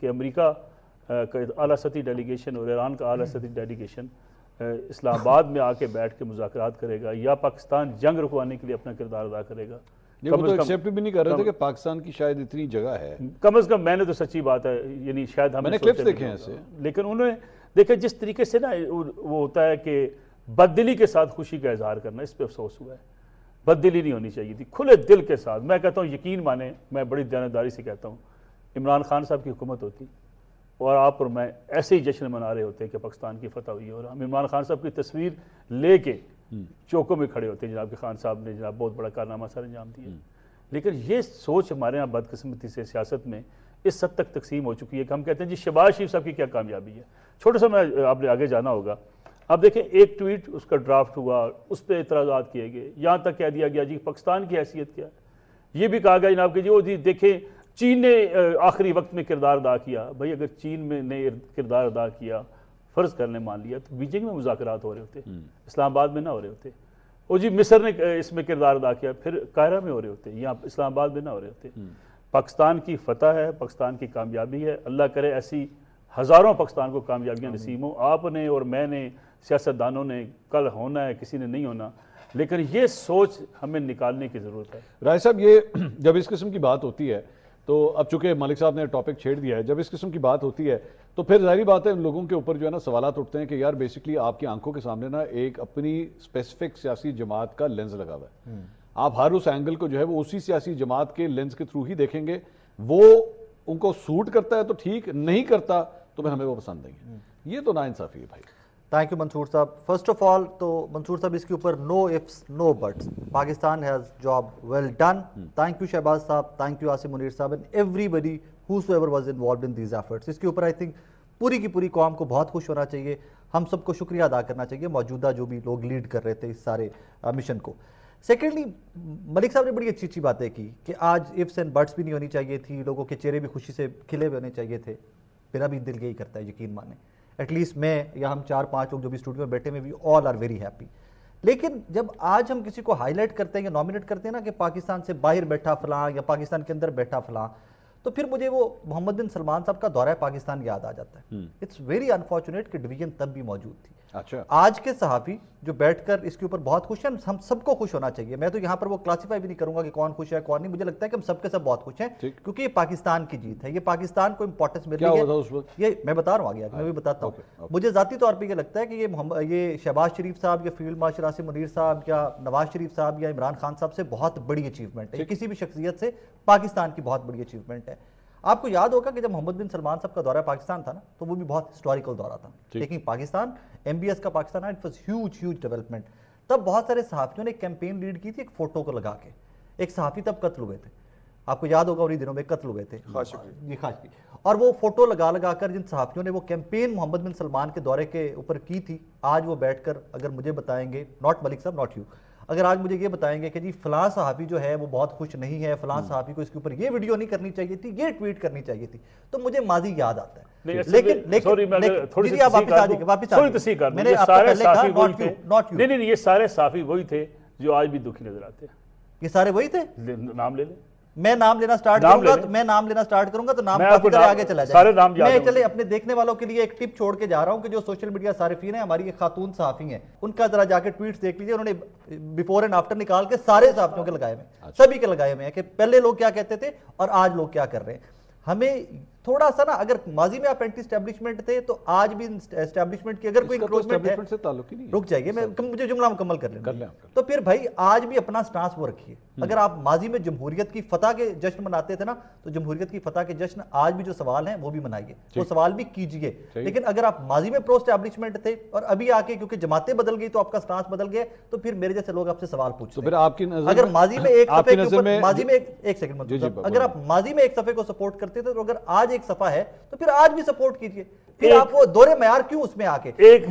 کہ امریکہ کا اعلیٰ سطحی ڈیلیگیشن اور ایران کا اعلیٰ سطحی ڈیلیگیشن اسلام آباد میں آ کے بیٹھ کے مذاکرات کرے گا یا پاکستان جنگ رکوانے کے لیے اپنا کردار ادا کرے گا؟ وہ تو ایکسیپٹ بھی نہیں کر رہے تھے کہ پاکستان کی شاید اتنی جگہ ہے. کم از کم میں نے تو سچی بات ہے، یعنی شاید ہم نے کلپس دیکھے ہیں ایسے، لیکن انہوں نے دیکھا جس طریقے سے نا وہ ہوتا ہے کہ بددلی کے ساتھ خوشی کا اظہار کرنا، اس پہ افسوس ہوا ہے. بددلی نہیں ہونی چاہیے تھی، کھلے دل کے ساتھ. میں کہتا ہوں یقین مانیں، میں بڑی دیانتداری سے کہتا ہوں، عمران خان صاحب کی حکومت ہوتی اور آپ اور میں ایسے ہی جشن منا رہے ہوتے کہ پاکستان کی فتح ہوئی، اور ہم عمران خان صاحب کی تصویر لے کے چوکوں میں کھڑے ہوتے ہیں جناب کہ خان صاحب نے جناب بہت بڑا کارنامہ سر انجام دیا. لیکن یہ سوچ ہمارے یہاں بدقسمتی سے سیاست میں اس حد تک تقسیم ہو چکی ہے کہ ہم کہتے ہیں جی شہباز شریف صاحب کی کیا کامیابی ہے. چھوٹا سا میں آپ نے آگے جانا ہوگا. اب دیکھیں ایک ٹویٹ اس کا ڈرافٹ ہوا، اس پہ اعتراضات کیے گئے، یہاں تک کہہ دیا گیا جی پاکستان کی حیثیت کیا ہے. یہ بھی کہا گیا جناب کہ جی دیکھیں چین نے آخری وقت میں کردار ادا کیا. بھائی اگر چین میں نے کردار ادا کیا، فرض کرنے مان لیا، تو بیجنگ میں مذاکرات ہو رہے ہوتے، اسلام آباد میں نہ ہو رہے ہوتے. اور جی مصر نے اس میں کردار ادا کیا، پھر قاہرہ میں ہو رہے ہوتے، یہاں اسلام آباد میں نہ ہو رہے ہوتے. پاکستان کی فتح ہے، پاکستان کی کامیابی ہے. اللہ کرے ایسی ہزاروں پاکستان کو کامیابیاں نصیب ہوں. آپ نے اور میں نے، سیاستدانوں نے، کل ہونا ہے، کسی نے نہیں ہونا، لیکن یہ سوچ ہمیں نکالنے کی ضرورت ہے. رائے صاحب، یہ جب اس قسم کی بات ہوتی ہے تو اب چونکہ ملک صاحب نے ٹاپک چھیڑ دیا ہے، جب اس قسم کی بات ہوتی ہے تو پھر ظاہری بات ہے ان لوگوں کے اوپر جو ہے نا سوالات اٹھتے ہیں کہ یار بیسکلی آپ کی آنکھوں کے سامنے نا ایک اپنی اسپیسیفک سیاسی جماعت کا لینز لگا ہوا ہے. آپ ہر اس اینگل کو جو ہے وہ اسی سیاسی جماعت کے لینز کے تھرو ہی دیکھیں گے. وہ ان کو سوٹ کرتا ہے تو ٹھیک، نہیں کرتا تو پھر ہمیں وہ پسند نہیں ہے. یہ تو ناانصافی ہے بھائی. تھینک یو منصور صاحب. فرسٹ آف آل تو منصور صاحب اس کے اوپر no ifs no buts. Pakistan has job well done. Thank you Shehbaz صاحب، تھینک یو عاصم منیر صاحب and everybody whosoever was involved in these efforts. اس کے اوپر آئی تھنک پوری کی پوری قوم کو بہت خوش ہونا چاہیے. ہم سب کو شکریہ ادا کرنا چاہیے موجودہ جو بھی لوگ لیڈ کر رہے تھے اس سارے مشن کو. سیکنڈلی ملک صاحب نے بڑی اچھی اچھی باتیں کی کہ آج ifs and buts بھی نہیں ہونی چاہیے تھی، لوگوں کے چہرے بھی خوشی سے کھلے ہوئے ہونے چاہیے تھے. میرا بھی دل یہی کرتا ہے، یقین مانیں. ایٹ لیسٹ میں یا ہم 4-5 لوگ جو بھی اسٹوڈیو میں بیٹھے میں بھی آل آر ویری ہیپی. لیکن جب آج ہم کسی کو ہائی لائٹ کرتے ہیں یا نامنیٹ کرتے ہیں نا کہ پاکستان سے باہر بیٹھا فلاں یا پاکستان کے اندر بیٹھا فلاں، تو پھر مجھے وہ محمد بن سلمان صاحب کا دورہ پاکستان یاد آ جاتا ہے. اٹس ویری انفارچونیٹ کہ ڈویژن تب بھی موجود تھی. اچھا، آج کے صحافی جو بیٹھ کر اس کے اوپر بہت خوش ہیں، ہم سب کو خوش ہونا چاہیے. میں تو یہاں پر وہ کلاسیفائی بھی نہیں کروں گا کہ کون خوش ہے کون نہیں. مجھے لگتا ہے کہ ہم سب کے سب بہت خوش ہیں کیونکہ یہ پاکستان کی جیت ہے. یہ پاکستان کو امپورٹنس مل رہی ہے. یہ میں بتا رہا ہوں آگے میں بھی بتاتا ہوں. مجھے ذاتی طور پہ یہ لگتا ہے کہ یہ شہباز شریف صاحب یا فیلڈ مارشل عاصم منیر صاحب یا نواز شریف صاحب یا عمران خان صاحب سے بہت بڑی اچیومنٹ ہے. یہ کسی بھی شخصیت سے پاکستان کی بہت بڑی اچیومنٹ ہے. آپ کو یاد ہوگا کہ جب محمد بن سلمان صاحب کا دورہ پاکستان تھا نا تو وہ بھی بہت ہسٹوریکل دورہ تھا. لیکن پاکستان MBS کا Pakistan it was huge development. تب بہت سارے صحافیوں نے کیمپین لیڈ کی تھی ایک فوٹو کو لگا کے. ایک صحافی تب قتل ہوئے تھے، آپ کو یاد ہوگا انہی دنوں میں قتل ہوئے تھے یہ خاشقی. اور وہ فوٹو لگا کر جن صحافیوں نے وہ کیمپین محمد بن سلمان کے دورے کے اوپر کی تھی، آج وہ بیٹھ کر اگر مجھے بتائیں گے، ناٹ ملک صاحب ناٹ یو، اگر آج مجھے یہ بتائیں گے کہ جی فلاں صحافی جو ہے وہ بہت خوش نہیں ہے، فلاں صحافی کو اس کے اوپر یہ ویڈیو نہیں کرنی چاہیے تھی، یہ ٹویٹ کرنی چاہیے تھی، تو مجھے ماضی یاد آتا ہے. یہ سارے صحافی وہی تھے جو آج بھی دکھی نظر آتے ہیں. یہ سارے وہی تھے. نام لے لیں. میں نام لینا سٹارٹ کروں گا تو نام کافی طرح آگے چلا جائے گا. میں چلے اپنے دیکھنے والوں کے لیے ایک ٹپ چھوڑ کے جا رہا ہوں کہ جو سوشل میڈیا صارفین ہیں، ہماری ایک خاتون صحافی ہیں، ان کا ذرا جا کے ٹویٹس دیکھ لیجیے. انہوں نے بیفور اینڈ آفٹر نکال کے سارے صحافیوں کے لگائے ہوئے، سبھی کے لگائے ہوئے ہیں کہ پہلے لوگ کیا کہتے تھے اور آج لوگ کیا کر رہے ہیں. ہمیں تھوڑا سا نا، اگر ماضی میں آپ اینٹی اسٹیبلشمنٹ تھے تو آج بھی اسٹیبلشمنٹ کی اگر کوئی انکروچمنٹ ہے، رک جائیے مجھے جملہ مکمل کر لیں. تو پھر بھائی آج بھی اپنا سٹانس وہ رکھیے. اگر آپ ماضی میں جمہوریت کی فتح کے جشن مناتے تھے نا تو جمہوریت کی فتح کے جشن آج بھی جو سوال ہیں وہ بھی منائیے، وہ سوال بھی کیجیے. لیکن اگر آپ ماضی میں پرو اسٹیبلشمنٹ تھے اور ابھی آ کے کیونکہ جماعتیں بدل گئی تو آپ کا سٹانس بدل گیا، تو پھر میرے جیسے لوگ آپ سے سوال پوچھتے ہیں. اگر ماضی میں ایک صفحے کے اوپر ایک سیکنڈ اگر آپ ماضی میں ایک صفحے کو سپورٹ کرتے تھے تو اگر آج ایک صفحہ ہے تو پھر آج بھی سپورٹ کیجئے. پھر آپ وہ دورے معیار کیوں اس میں آ کے ایک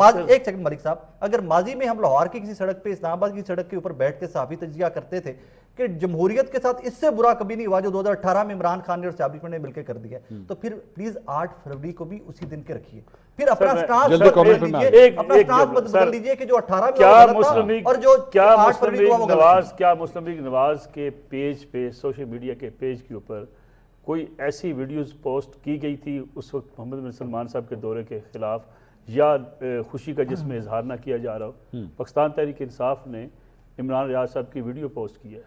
سیکنڈ ملک صاحب، اگر ماضی میں ہم لاہور کی کسی سڑک پہ، اسلام آباد کی سڑک کے اوپر بیٹھ کے صحافی تجزیہ کرتے تھے کہ جمہوریت کے ساتھ اس سے برا کبھی نہیں ہوا جو 2018 میں عمران خان نے اور اسٹیبلشمنٹ نے مل کے کر دیا، تو پھر پلیز 8 فروری کو بھی اسی دن کے رکھیے. پھر اپنا سٹانس بدل لیجئے کہ جو 18 میں اور جو 8 فروری کو وہ غلط. کیا مسلم لیگ نواز کے پیج پہ، سوشل میڈیا کے پیج کے اوپر کوئی ایسی ویڈیوز پوسٹ کی گئی تھی اس وقت محمد بن سلمان صاحب کے دورے کے خلاف یا خوشی کا جس میں اظہار نہ کیا جا رہا ہو؟ پاکستان تحریک انصاف نے عمران ریاض صاحب کی ویڈیو پوسٹ کی ہے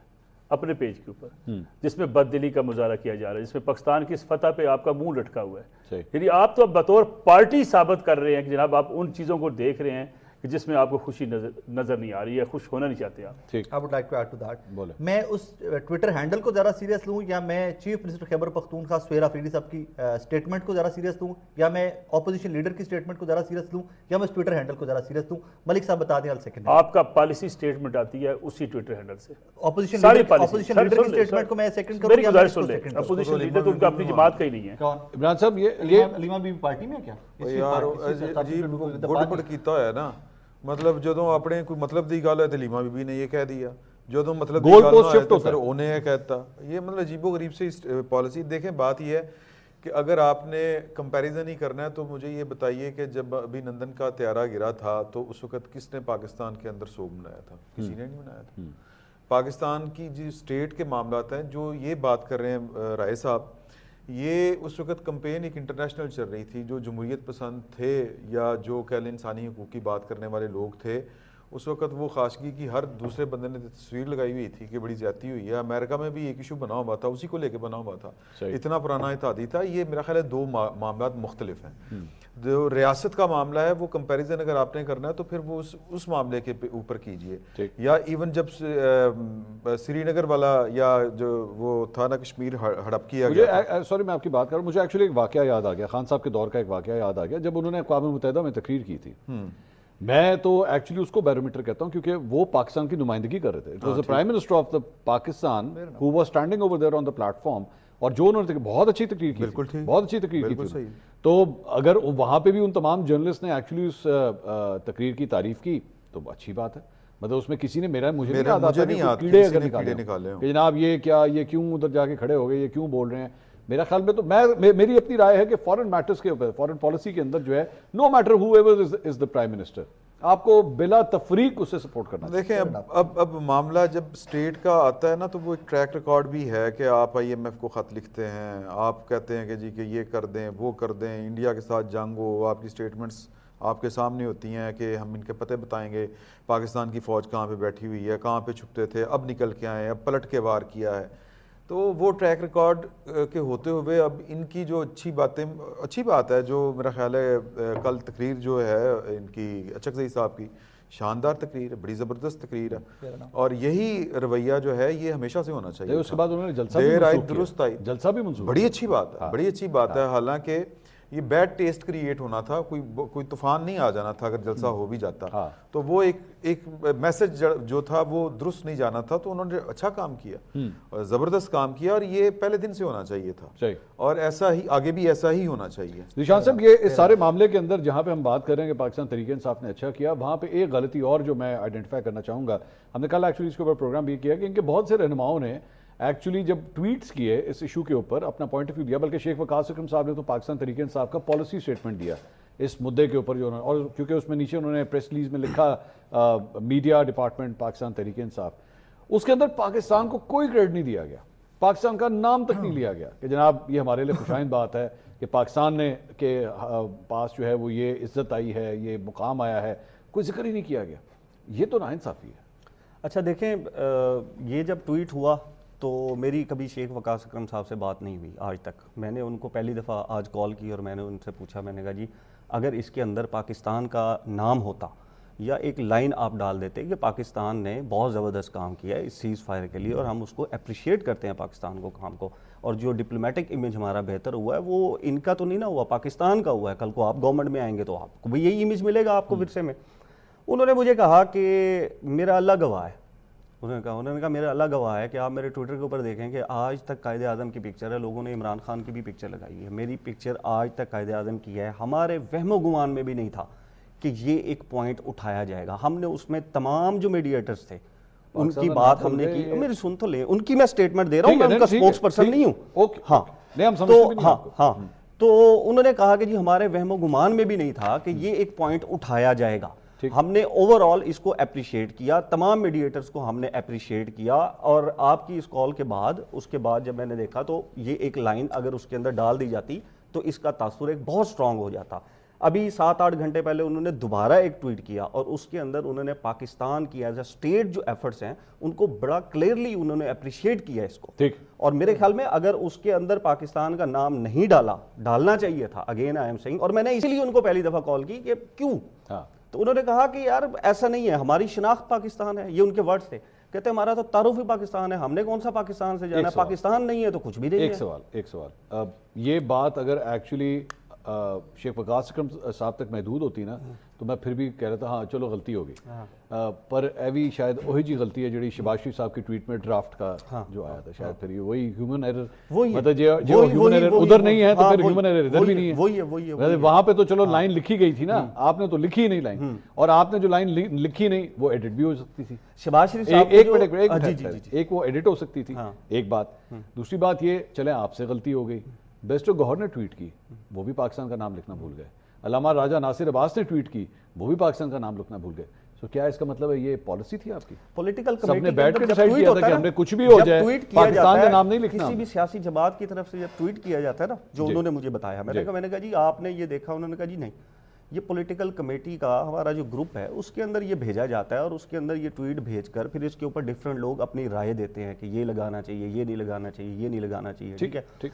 اپنے پیج کے اوپر جس میں بد دلی کا مظاہرہ کیا جا رہا ہے، جس میں پاکستان کی اس فتح پہ آپ کا منہ لٹکا ہوا ہے. یعنی آپ تو بطور پارٹی ثابت کر رہے ہیں کہ جناب آپ ان چیزوں کو دیکھ رہے ہیں کہ جس میں آپ کو خوشی نظر نہیں آ رہی ہے، خوش ہونا نہیں چاہتے آپ. I would like to add to that. میں اس ٹویٹر ہینڈل کو زیادہ سیریس لوں یا میں چیف منسٹر خیبر پختونخوا سہیل آفریدی صاحب کی سٹیٹمنٹ کو زیادہ سیریس لوں یا میں اپوزیشن لیڈر کی سٹیٹمنٹ کو زیادہ سیریس لوں یا میں اس ٹویٹر ہینڈل کو زیادہ سیریس لوں؟ ملک صاحب بتا دیں. سیکنڈ آپ کا پالیسی سٹیٹمنٹ آتی ہے اسی ٹویٹر ہینڈل سے. اپوزیشن لیڈر کی سٹیٹمنٹ کو میں سیکنڈ کروں یا گزارش سن لیں. اپوزیشن لیڈر تو ان کا اپنی جماعت کا ہی نہیں ہے. عمران صاحب یہ علیمہ بی پارٹی میں کیا یار عجیب گڑبڑ کیتا ہے نا. مطلب جدوں اپنے کوئی مطلب دی گل ہے تے لیما بی بی نے یہ کہہ دیا، جدوں مطلب دی گل نہ ہے تو پھر انہیں یہ کہتا. یہ مطلب عجیب و غریب سی پالیسی. دیکھیں بات یہ ہے کہ اگر آپ نے کمپیریزن ہی کرنا ہے تو مجھے یہ بتائیے کہ جب ابھی نندن کا طیارہ گرا تھا تو اس وقت کس نے پاکستان کے اندر سوگ منایا تھا؟ کسی نے نہیں منایا تھا. پاکستان کی جو اسٹیٹ کے معاملات ہیں جو یہ بات کر رہے ہیں رائے صاحب، یہ اس وقت کمپین ایک انٹرنیشنل چل رہی تھی. جو جمہوریت پسند تھے یا جو کہہ لیں انسانی حقوق کی بات کرنے والے لوگ تھے اس وقت وہ خاشگی کی ہر دوسرے بندے نے تصویر لگائی ہوئی تھی کہ بڑی زیادتی ہوئی ہے. امریکہ میں بھی ایک ایشو بنا ہوا تھا، اسی کو لے کے بنا ہوا تھا. اتنا پرانا اتحادی تھا. یہ میرا خیال ہے دو معاملات مختلف ہیں. جو ریاست کا معاملہ ہے وہ کمپیریزن اگر آپ نے کرنا ہے تو پھر وہ اس معاملے کے اوپر کیجئے. یا ایون جب سری نگر والا یا جو وہ تھا نا کشمیر ہڑپ کیا گیا. سوری میں آپ کی بات کروں، مجھے ایکچولی ایک واقعہ یاد آ گیا، خان صاحب کے دور کا ایک واقعہ یاد آ گیا جب انہوں نے اقوام متحدہ میں تقریر کی تھی. میں تو ایکچولی اس کو بیرومیٹر کہتا ہوں کیونکہ وہ پاکستان کی نمائندگی کر رہے تھے. It was the prime minister of the Pakistan who was standing over there on the plate form, اور جو انہوں نے بہت اچھی تقریر کی تھی، بہت اچھی تقریر کی تھی. تو اگر وہاں پہ بھی ان تمام جرنلسٹ نے ایکچولی اس تقریر کی تعریف کی تو اچھی بات ہے. مطلب اس میں کسی نے مجھے نہیں یاد آتا کہ کیڑے اگر نکالے کہ جناب یہ کیا، یہ کیوں ادھر جا کے کھڑے ہو گئے، یہ کیوں بول رہے ہیں. میرا خیال میں تو میری اپنی رائے ہے کہ فورن میٹرز کے اوپر، فورن پالیسی کے اندر جو ہے no matter who ever is the prime minister, آپ کو بلا تفریق اسے سپورٹ کرنا. دیکھیں اب معاملہ جب اسٹیٹ کا آتا ہے نا تو وہ ایک ٹریک ریکارڈ بھی ہے کہ آپ IMF کو خط لکھتے ہیں، آپ کہتے ہیں کہ جی کہ یہ کر دیں وہ کر دیں، انڈیا کے ساتھ جنگ ہو، آپ کی اسٹیٹمنٹس آپ کے سامنے ہوتی ہیں کہ ہم ان کے پتے بتائیں گے، پاکستان کی فوج کہاں پہ بیٹھی ہوئی ہے، کہاں پہ چھپتے تھے، اب نکل کے آئے، اب پلٹ کے وار کیا ہے. تو وہ ٹریک ریکارڈ کے ہوتے ہوئے اب ان کی جو اچھی بات ہے، جو میرا خیال ہے کل تقریر جو ہے ان کی اچکزئی صاحب کی شاندار تقریر ہے، بڑی زبردست تقریر ہے، اور یہی رویہ جو ہے یہ ہمیشہ سے ہونا چاہیے. اس کے بعد انہوں نے جلسہ بھی منسوخ، بڑی اچھی بات ہے، بڑی اچھی بات ہے. حالانکہ یہ بیڈ ٹیسٹ کریٹ ہونا تھا، کوئی طوفان نہیں آ جانا تھا اگر جلسہ ہو بھی جاتا تو وہ ایک میسج جو تھا وہ درست نہیں جانا تھا. تو انہوں نے اچھا کام کیا، زبردست کام کیا، اور یہ پہلے دن سے ہونا چاہیے تھا اور ایسا ہی آگے بھی ایسا ہی ہونا چاہیے. ذیشان صاحب یہ اس سارے معاملے کے اندر جہاں پہ ہم بات کر رہے ہیں کہ پاکستان تحریک انصاف نے اچھا کیا، وہاں پہ ایک غلطی اور جو میں آئیڈینٹیفائی کرنا چاہوں گا. ہم نے کل ایکچولی اس کے اوپر پروگرام بھی کیا کہ ان کے بہت سے رہنماؤں نے ایکچولی جب ٹویٹس کیے اس ایشو کے اوپر اپنا پوائنٹ آف ویو دیا، بلکہ شیخ وقاص اکرم صاحب نے تو پاکستان تحریک انصاف کا پالیسی اسٹیٹمنٹ دیا اس مدعے کے اوپر جو انہوں نے، اور کیونکہ اس میں نیچے انہوں نے پریس ریلیز میں لکھا میڈیا ڈپارٹمنٹ پاکستان تحریک انصاف، اس کے اندر پاکستان کو کوئی کریڈٹ نہیں دیا گیا، پاکستان کا نام تک نہیں لیا گیا کہ جناب یہ ہمارے لیے خوشائند بات ہے کہ پاکستان نے کے پاس جو ہے وہ یہ عزت آئی ہے، یہ مقام آیا ہے، کوئی ذکر ہی نہیں کیا گیا. یہ تو ناانصافی ہے. اچھا دیکھیں، یہ جب ٹویٹ ہوا تو میری کبھی شیخ وقاص اکرم صاحب سے بات نہیں ہوئی آج تک. میں نے ان کو پہلی دفعہ آج کال کی اور میں نے ان سے پوچھا، میں نے کہا جی اگر اس کے اندر پاکستان کا نام ہوتا یا ایک لائن آپ ڈال دیتے کہ پاکستان نے بہت زبردست کام کیا ہے اس سیز فائر کے لیے اور ہم اس کو اپریشیٹ کرتے ہیں پاکستان کو کام کو، اور جو ڈپلومیٹک امیج ہمارا بہتر ہوا ہے وہ ان کا تو نہیں نا ہوا، پاکستان کا ہوا ہے. کل کو آپ گورنمنٹ میں آئیں گے تو آپ کو بھی یہی امیج ملے گا آپ کو ورثے میں. انہوں نے مجھے کہا کہ میرا اللہ گواہ ہے، انہوں نے کہا میرا اللہ گواہ ہے کہ آپ میرے ٹویٹر کے اوپر دیکھیں کہ آج تک قائد اعظم کی پکچر ہے، لوگوں نے عمران خان کی بھی پکچر لگائی ہے، میری پکچر آج تک قائد اعظم کی ہے. ہمارے وہم و گمان میں بھی نہیں تھا کہ یہ ایک پوائنٹ اٹھایا جائے گا. ہم نے اس میں تمام جو میڈیٹرز تھے ان کی بات ہم نے کی. میری سن تو لیں، ان کی میں سٹیٹمنٹ دے رہا ہوں، میں ان کا سپوکس پرسن نہیں ہوں. تو انہوں نے کہا کہ جی ہمارے وہم و گمان میں بھی نہیں تھا کہ یہ ایک پوائنٹ اٹھایا جائے گا. ہم نے اوور آل اس کو اپریشیٹ کیا, تمام میڈیٹرز کو ہم نے اپریشیٹ کیا, اور آپ کی اس کال کے بعد, اس کے بعد جب میں نے دیکھا تو یہ ایک لائن اگر اس کے اندر ڈال دی جاتی تو اس کا تاثر ایک بہت سٹرونگ ہو جاتا. ابھی 7-8 گھنٹے پہلے انہوں نے دوبارہ ایک ٹویٹ کیا, اور اس کے اندر انہوں نے پاکستان کی ایز اے اسٹیٹ جو ایفرٹس ہیں ان کو بڑا کلیئرلی انہوں نے اپریشیٹ کیا اس کو. اور میرے خیال میں اگر اس کے اندر پاکستان کا نام نہیں ڈالنا چاہیے تھا, اگین آئی ایم سیئنگ, اور میں نے اسی لیے ان کو پہلی دفعہ کال کی کہ کیوں, تو انہوں نے کہا کہ یار ایسا نہیں ہے, ہماری شناخت پاکستان ہے, یہ ان کے ورڈز تھے, کہتے ہیں ہمارا تو تعارف ہی پاکستان ہے, ہم نے کون سا پاکستان سے جانا ہے, پاکستان نہیں ہے تو کچھ بھی نہیں ہے. ایک سوال, یہ بات اگر ایکچولی شیخ وقاص اکرم صاحب تک محدود ہوتی نا تو میں پھر بھی کہہ رہا تھا ہاں چلو غلطی ہوگی, پر ایوی شاید وہی جی غلطی ہے جڑی شہباز شریف صاحب کی ٹویٹ میں ڈرافٹ کا جو آیا تھا, شاید پھر یہ وہی ہیومن ایرر, مطلب جو ہیومن ایرر ادھر نہیں ہے تو پھر ہیومن ایرر ادھر بھی نہیں ہے. وہاں پہ تو چلو لائن لکھی گئی تھی نا, آپ نے تو لکھی ہی نہیں لائن, اور آپ نے جو لائن لکھی نہیں وہ ایڈٹ بھی ہو سکتی تھی. شہباز شریف صاحب ایک وہ ایڈٹ ہو سکتی تھی, ایک بات. دوسری بات یہ, چلیں آپ سے غلطی ہو گئی, بیسٹو گوہر نے ٹویٹ کی, وہ بھی پاکستان کا نام لکھنا بھول گئے. علامہ راجہ ناصر عباس نے ٹویٹ کی, وہ بھی پاکستان کا نام لکھنا بھول گئے. تو کیا اس کا مطلب ہے یہ پالیسی تھی آپ کی؟ پولیٹیکل سب نے بیٹھ کے ڈیسائیڈ کیا تھا کہ ہم نے کچھ بھی ہو جائے پاکستان کا نام نہیں لکھنا. کسی بھی سیاسی جماعت کی طرف سے جب ٹویٹ کیا جاتا ہے نا, جو انہوں نے مجھے بتایا, میں نے کہا جی آپ نے یہ دیکھا, انہوں نے کہا جی نہیں, یہ پولیٹیکل کمیٹی کا ہمارا جو گروپ ہے اس کے اندر یہ بھیجا جاتا ہے, اور اس کے اندر یہ ٹویٹ بھیج کر پھر اس کے اوپر ڈفرینٹ لوگ اپنی رائے دیتے ہیں کہ یہ لگانا چاہیے, یہ نہیں لگانا چاہیے, یہ نہیں لگانا چاہیے. ٹھیک ہے,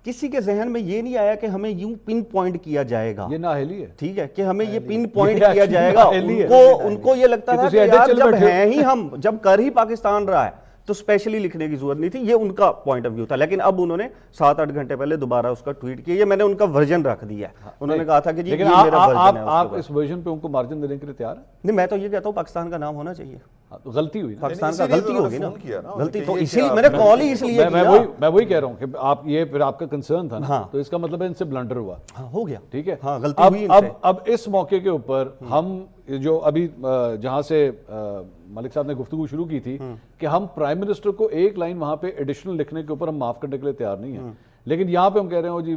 کسی کے ذہن میں یہ نہیں آیا کہ ہمیں یوں پن پوائنٹ کیا جائے گا, یہ نااہلی ہے. ٹھیک ہے, کہ ہمیں یہ پن پوائنٹ کیا جائے گا. ان کو یہ لگتا تھا کہ یار جب ہیں ہی ہم, جب کر ہی پاکستان رہا ہے تو اسپیشلی لکھنے کی ضرورت نہیں تھی, یہ ان کا پوائنٹ آف ویو تھا. لیکن اب انہوں نے 7-8 گھنٹے پہلے دوبارہ اس کا ٹویٹ کیا, یہ میں نے ان کا ورژن رکھ دیا ہے. انہوں نے کہا تھا کہ جی یہ میرا ورژن ہے. آپ اس ورژن پہ ان کو مارجن دینے کے لیے تیار ہیں؟ نہیں, میں تو یہ کہتا ہوں پاکستان کا نام ہونا چاہیے. غلطی ہوئی, پاکستان کا غلطی ہوگی نا, غلطی تو اسی لیے میں نے کال ہی اس لیے کیا. میں وہی کہہ رہا ہوں کہ آپ یہ پھر آپ کا کنسرن تھا نا, تو اس کا مطلب ہے ان سے بلنڈر ہوا, ہو گیا. ٹھیک ہے, غلطی ہوئی. اب اس موقع کے اوپر ہم جو ابھی جہاں سے ملک صاحب نے گفتگو شروع کی تھی کہ ہم پرائم منسٹر کو ایک لائن وہاں پہ ایڈیشنل لکھنے کے اوپر ہم معاف کرنے کے لیے تیار نہیں ہیں, لیکن یہاں پہ ہم کہہ رہے ہیں جی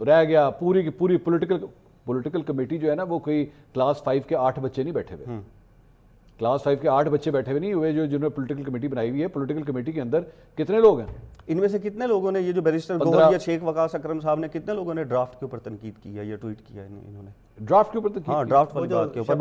رہ گیا, پوری کی پوری پولیٹیکل کمیٹی جو ہے نا وہ کوئی کلاس 5 کے 8 بچے نہیں بیٹھے ہوئے, کلاس 5 کے 8 بچے بیٹھے ہوئے نہیں ہوئے جو جنہوں نے پولیٹیکل کمیٹی بنائی ہوئی ہے. پولیٹیکل کمیٹی کے اندر کتنے لوگ ہیں, ان میں سے کتنے لوگوں نے, یہ جو بیرسٹر گوہر یا شیخ وقاص اکرم صاحب نے, کتنے لوگوں نے ڈرافٹ کے اوپر تنقید کی ہے یا ٹویٹ کیا ہے انہوں نے ڈرافٹ کے اوپر تنقید؟ ہاں, ڈرافٹ والی بات کے اوپر.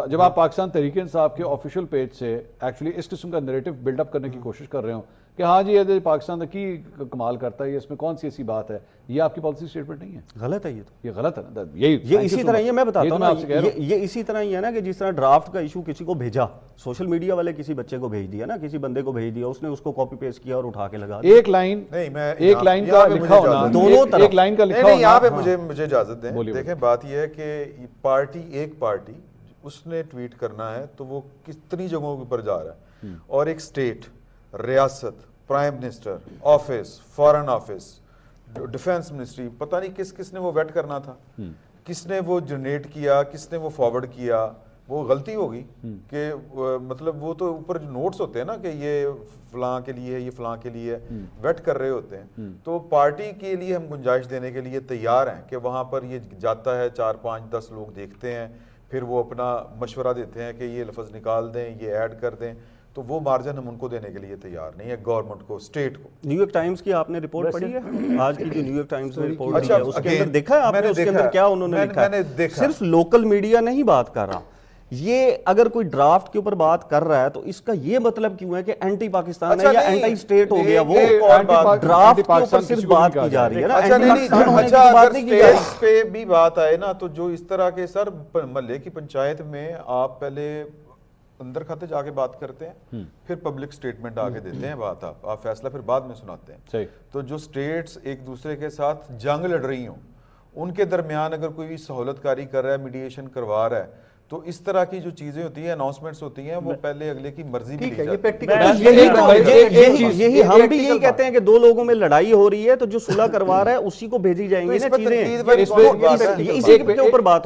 جب آپ پاکستان تحریک انصاف کے آفیشیل پیج سے ایکچولی اس قسم کا نیریٹو بلڈ اپ کرنے کی کوشش کر رہے ہوں کہ ہاں جی یہ پاکستان کی کمال کرتا ہے, اس میں کون سی ایسی بات ہے, یہ آپ کی پالیسی اسٹیٹمنٹ نہیں ہے. غلط ہے, یہ غلط ہے نا. یہ اسی طرح, یہ میں بتاتا ہوں, یہ اسی طرح ہی ہے نا کہ جس طرح ڈرافٹ کا ایشو کسی کو بھیجا, سوشل میڈیا والے کسی بچے کو بھیج دیا نا, کسی بندے کو بھیج دیا, اس نے اس کو کاپی پیسٹ کیا اور اٹھا کے لگا دیا. ایک لائن کا لکھا ہونا, دونوں طرف ایک لائن کا لکھا ہونا. یہاں پہ مجھے اجازت دیں, دیکھیں بات یہ ہے کہ ایک پارٹی اس نے ٹویٹ کرنا ہے تو وہ کتنی جگہوں کے اوپر جا رہا ہے, اور ایک اسٹیٹ, ریاست, prime minister office, foreign office, defence ministry, پتہ نہیں کس نے وہ ویٹ کرنا تھا, کس نے وہ جنریٹ کیا, کس نے وہ فارورڈ کیا. وہ غلطی ہوگی کہ مطلب وہ تو اوپر جو نوٹس ہوتے ہیں نا کہ یہ فلاں کے لیے ہے, یہ فلاں کے لیے ویٹ کر رہے ہوتے ہیں, تو پارٹی کے لیے ہم گنجائش دینے کے لیے تیار ہیں کہ وہاں پر یہ جاتا ہے, 4-5-10 لوگ دیکھتے ہیں, پھر وہ اپنا مشورہ دیتے ہیں کہ یہ لفظ نکال دیں, یہ ایڈ کر دیں, تو وہ مارجن ہم ان کو دینے کے لیے تیار نہیں ہے, گورنمنٹ کو, اسٹیٹ کو. نیو یارک ٹائمز کی آپ نے رپورٹ پڑھی ہے, آج کی جو نیو یارک ٹائمز نے رپورٹ دی ہے اس کے اندر دیکھا ہے آپ نے, اس کے اندر کیا انہوں نے لکھا ہے. صرف لوکل میڈیا نہیں بات کر رہا, یہ اگر کوئی ڈرافٹ کے اوپر بات کر رہا ہے تو اس کا یہ مطلب کیوں ہے کہ اینٹی پاکستان ہے یا اینٹی اسٹیٹ ہو گیا, وہ ڈرافٹ کے اوپر صرف بات کی جا رہی ہے نا. اچھا اگر اسٹیٹ پہ بھی بات آئے نا تو جو اس طرح کے سر محلے کی پنچایت میں آپ پہلے اندر کھاتے جا کے بات کرتے ہیں, پھر پبلک سٹیٹمنٹ آگے دیتے ہیں, بات آپ فیصلہ پھر بعد میں سناتے ہیں. تو جو سٹیٹس ایک دوسرے کے ساتھ جنگ لڑ رہی ہوں, ان کے درمیان اگر کوئی سہولت کاری کر رہا ہے, میڈیشن کروا رہا ہے, تو اس طرح کی جو چیزیں ہوتی ہیں, اناؤنسمنٹس ہوتی ہیں, وہ پہلے اگلے کی مرضی بھی لے جاتی ہیں. یہی ہم بھی یہی کہتے ہیں کہ دو لوگوں میں لڑائی ہو رہی ہے تو جو صلح کروا رہا ہے اسی کو بھیجی جائیں گی نا چیزیں, اسی کے اوپر بات